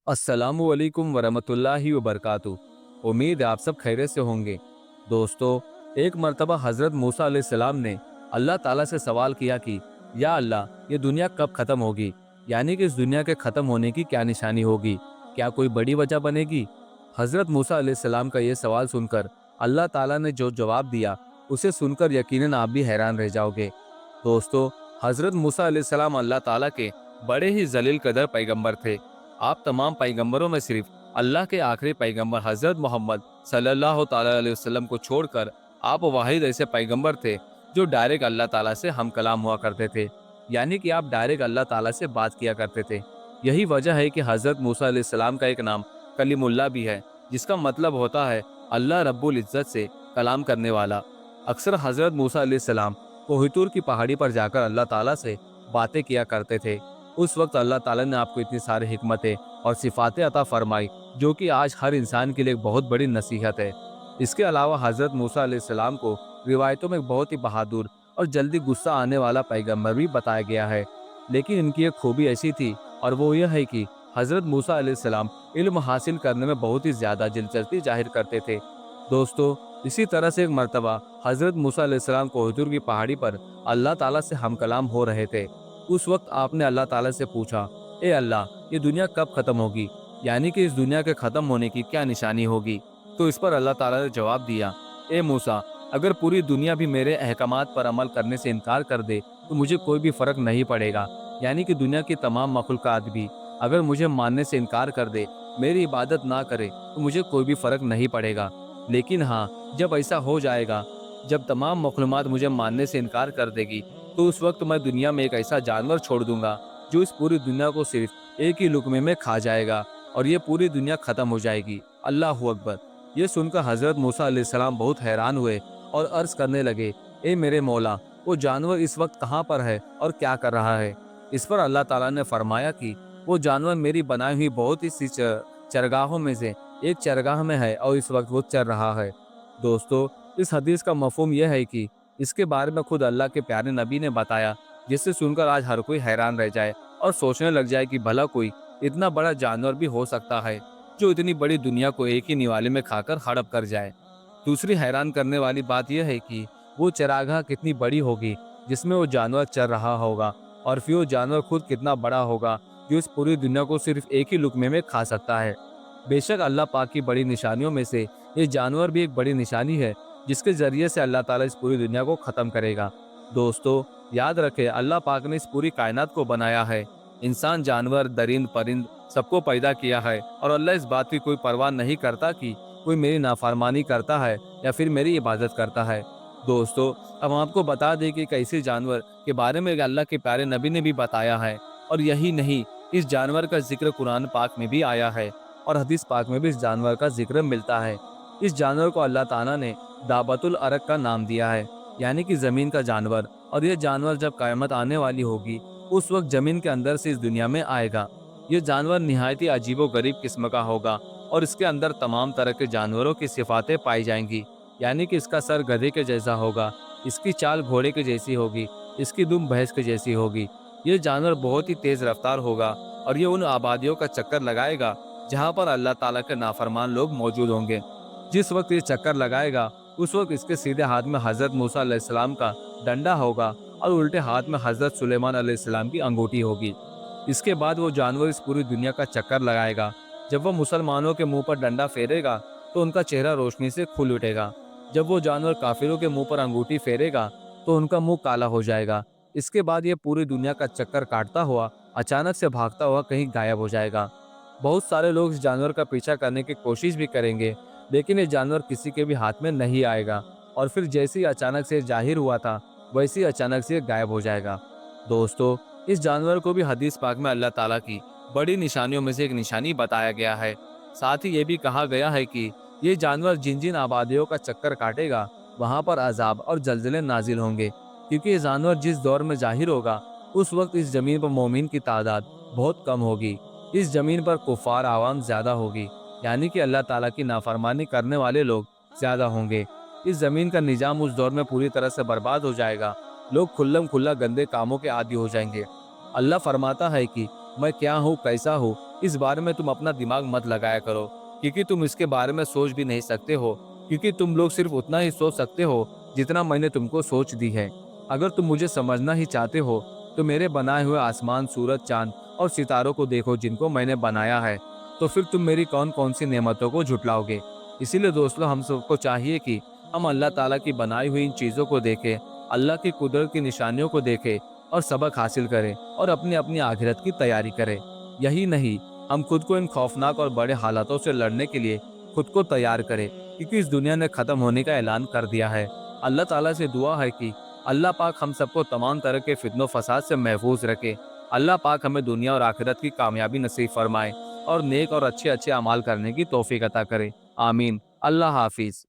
अस्सलामु अलैकुम वरहमतुल्लाहि वबरकातुहू। उम्मीद है आप सब खैरियत से होंगे। दोस्तों, एक मर्तबा हज़रत मूसा अलैहिस्सलाम ने अल्लाह ताला से सवाल किया कि या अल्लाह, ये दुनिया कब ख़त्म होगी? यानी कि इस दुनिया के ख़त्म होने की क्या निशानी होगी? क्या कोई बड़ी वजह बनेगी? हज़रत मूसा अलैहिस्सलाम का ये सवाल सुनकर अल्लाह ताला ने जो जवाब दिया, उसे सुनकर यकीनन आप भी हैरान रह जाओगे। दोस्तों, हज़रत मूसा अलैहिस्सलाम अल्लाह ताला के बड़े ही जलील कदर पैगंबर थे। आप तमाम पैगंबरों में सिर्फ अल्लाह के आखिरी पैगंबर हज़रत मोहम्मद सल्लल्लाहु ताला अलैहि वसल्लम को छोड़कर आप वाहिद ऐसे पैगंबर थे जो डायरेक्ट अल्लाह ताला से हम कलाम हुआ करते थे। यानी कि आप डायरेक्ट अल्लाह ताला से बात किया करते थे। यही वजह है कि हज़रत मूसा अलैहिस्सलाम का एक नाम कलीमुल्लाह भी है, जिसका मतलब होता है अल्लाह रब्बुल इज़्ज़त से कलाम करने वाला। अक्सर हज़रत मूसा अलैहिस्सलाम कोहितूर की पहाड़ी पर जाकर अल्लाह ताला से बातें किया करते थे। उस वक्त अल्लाह ताला ने आपको इतनी सारी हिकमतें और सिफ़ातें अता फरमाई, जो कि आज हर इंसान के लिए एक बहुत बड़ी नसीहत है। इसके अलावा हज़रत मूसा अलैहिस्सलाम को रिवायतों में एक बहुत ही बहादुर और जल्दी गुस्सा आने वाला पैगंबर भी बताया गया है। लेकिन इनकी एक खूबी ऐसी थी, और वो यह है कि हज़रत मूसा अलैहिस्सलाम इल्म हासिल करने में बहुत ही ज़्यादा दिलचस्पी जाहिर करते थे। दोस्तों, इसी तरह से एक मर्तबा हज़रत मूसा अलैहिस्सलाम कोहितूर की पहाड़ी पर अल्लाह ताला से हम कलाम हो रहे थे। उस वक्त आपने अल्लाह ताला से पूछा, ए अल्लाह, ये दुनिया कब ख़त्म होगी? यानी कि इस दुनिया के ख़त्म होने की क्या निशानी होगी? तो इस पर अल्लाह ताला ने जवाब दिया, ए मूसा, अगर पूरी दुनिया भी मेरे अहकामात पर अमल करने से इनकार कर दे तो मुझे कोई भी फ़र्क नहीं पड़ेगा। यानी कि दुनिया की तमाम मखलूक़ात भी अगर मुझे मानने से इनकार कर दे, मेरी इबादत ना करे, तो मुझे कोई भी फ़र्क नहीं पड़ेगा। लेकिन हाँ, जब ऐसा हो जाएगा, जब तमाम मखलूक़ात मुझे मानने से इनकार कर देगी, तो उस वक्त मैं दुनिया में एक ऐसा जानवर छोड़ दूंगा जो इस पूरी दुनिया को सिर्फ एक ही लुक़मे में खा जाएगा, और ये पूरी दुनिया ख़त्म हो जाएगी। अल्लाहु अकबर। ये सुनकर हज़रत मूसा अलैहिस्सलाम बहुत हैरान हुए और अर्ज़ करने लगे, ए मेरे मौला, वो जानवर इस वक्त कहाँ पर है और क्या कर रहा है? इस पर अल्लाह ताला ने फरमाया कि वो जानवर मेरी बनाई हुई बहुत ही सी चरगाहों में से एक चरगाह में है और इस वक्त वो चर रहा है। दोस्तों, इस हदीस का मफ़हूम यह है कि इसके बारे में खुद अल्लाह के प्यारे नबी ने बताया, जिससे सुनकर आज हर कोई हैरान रह जाए और सोचने लग जाए कि भला कोई इतना बड़ा जानवर भी हो सकता है जो इतनी बड़ी दुनिया को एक ही निवाले में खाकर हड़प कर जाए। दूसरी हैरान करने वाली बात यह है कि वो चरागाह कितनी बड़ी होगी जिसमें वो जानवर चर रहा होगा, और फिर वो जानवर खुद कितना बड़ा होगा जो इस पूरी दुनिया को सिर्फ एक ही लुकमे में खा सकता है। बेशक अल्लाह पाक की बड़ी निशानियों में से ये जानवर भी एक बड़ी निशानी है, जिसके ज़रिए से अल्लाह ताला इस पूरी दुनिया को ख़त्म करेगा। दोस्तों, याद रखें, अल्लाह पाक ने इस पूरी कायनात को बनाया है। इंसान, जानवर, दरिंद परिंद सबको पैदा किया है, और अल्लाह इस बात की कोई परवाह नहीं करता कि कोई मेरी नाफरमानी करता है या फिर मेरी इबादत करता है। दोस्तों, अब आपको बता दें कि कैसे जानवर के बारे में अल्लाह के प्यारे नबी ने भी बताया है, और यही नहीं, इस जानवर का जिक्र कुरान पाक में भी आया है, और हदीस पाक में भी इस जानवर का जिक्र मिलता है। इस जानवर को अल्लाह ताला ने दाबतुल अरक का नाम दिया है, यानी कि ज़मीन का जानवर। और यह जानवर जब क़यामत आने वाली होगी, उस वक्त ज़मीन के अंदर से इस दुनिया में आएगा। यह जानवर निहायत ही अजीबो गरीब किस्म का होगा, और इसके अंदर तमाम तरह के जानवरों की सिफातें पाई जाएंगी। यानी कि इसका सर गधे के जैसा होगा, इसकी चाल घोड़े के जैसी होगी, इसकी दुम भैंस के जैसी होगी। यह जानवर बहुत ही तेज़ रफ्तार होगा, और ये उन आबादियों का चक्कर लगाएगा जहाँ पर अल्लाह ताला के नाफरमान लोग मौजूद होंगे। जिस वक्त ये चक्कर लगाएगा, उस वक्त इसके सीधे हाथ में हज़रत मूसा अलैहिस्सलाम का डंडा होगा, और उल्टे हाथ में हज़रत सुलेमान अलैहिस्सलाम की अंगूठी होगी। इसके बाद वो जानवर इस पूरी दुनिया का चक्कर लगाएगा। जब वो मुसलमानों के मुंह पर डंडा फेरेगा, तो उनका चेहरा रोशनी से खुल उठेगा। जब वो जानवर काफिरों के मुंह पर अंगूठी फेरेगा, तो उनका मुंह काला हो जाएगा। इसके बाद ये पूरी दुनिया का चक्कर काटता हुआ अचानक से भागता हुआ कहीं गायब हो जाएगा। बहुत सारे लोग इस जानवर का पीछा करने की कोशिश भी करेंगे, लेकिन ये जानवर किसी के भी हाथ में नहीं आएगा, और फिर जैसे ही अचानक से जाहिर हुआ था, वैसे ही अचानक से गायब हो जाएगा। दोस्तों, इस जानवर को भी हदीस पाक में अल्लाह ताला की बड़ी निशानियों में से एक निशानी बताया गया है। साथ ही ये भी कहा गया है कि ये जानवर जिन जिन आबादियों का चक्कर काटेगा, वहाँ पर अजाब और जल्जले नाजिल होंगे, क्योंकि ये जानवर जिस दौर में जाहिर होगा, उस वक्त इस ज़मीन पर मोमिन की तादाद बहुत कम होगी। इस ज़मीन पर कुफ़ार आवाम ज़्यादा होगी, यानी कि अल्लाह ताला की नाफरमानी करने वाले लोग ज़्यादा होंगे। इस ज़मीन का निज़ाम उस दौर में पूरी तरह से बर्बाद हो जाएगा। लोग खुल्लम खुल्ला गंदे कामों के आदी हो जाएंगे। अल्लाह फरमाता है कि मैं क्या हूँ कैसा हूँ, इस बारे में तुम अपना दिमाग मत लगाया करो, क्योंकि तुम इसके बारे में सोच भी नहीं सकते हो, क्योंकि तुम लोग सिर्फ उतना ही सोच सकते हो जितना मैंने तुमको सोच दी है। अगर तुम मुझे समझना ही चाहते हो तो मेरे बनाए हुए आसमान, सूरज, चांद और सितारों को देखो जिनको मैंने बनाया है, तो फिर तुम मेरी कौन कौन सी नेमतों को झुटलाओगे। इसीलिए दोस्तों, हम सबको चाहिए कि हम अल्लाह ताला की बनाई हुई इन चीज़ों को देखें, अल्लाह की कुदरत की निशानियों को देखें और सबक हासिल करें और अपनी अपनी आखिरत की तैयारी करें। यही नहीं, हम खुद को इन खौफनाक और बड़े हालातों से लड़ने के लिए खुद को तैयार करें, क्योंकि इस दुनिया ने ख़त्म होने का ऐलान कर दिया है। अल्लाह ताला से दुआ है कि अल्लाह पाक हम सबको तमाम तरह के फितनों फसाद से महफूज रखे। अल्लाह पाक हमें दुनिया और आखिरत की कामयाबी नसीब फरमाए और नेक और अच्छे अच्छे अमाल करने की तौफीक अता करे। आमीन। अल्लाह हाफिज़।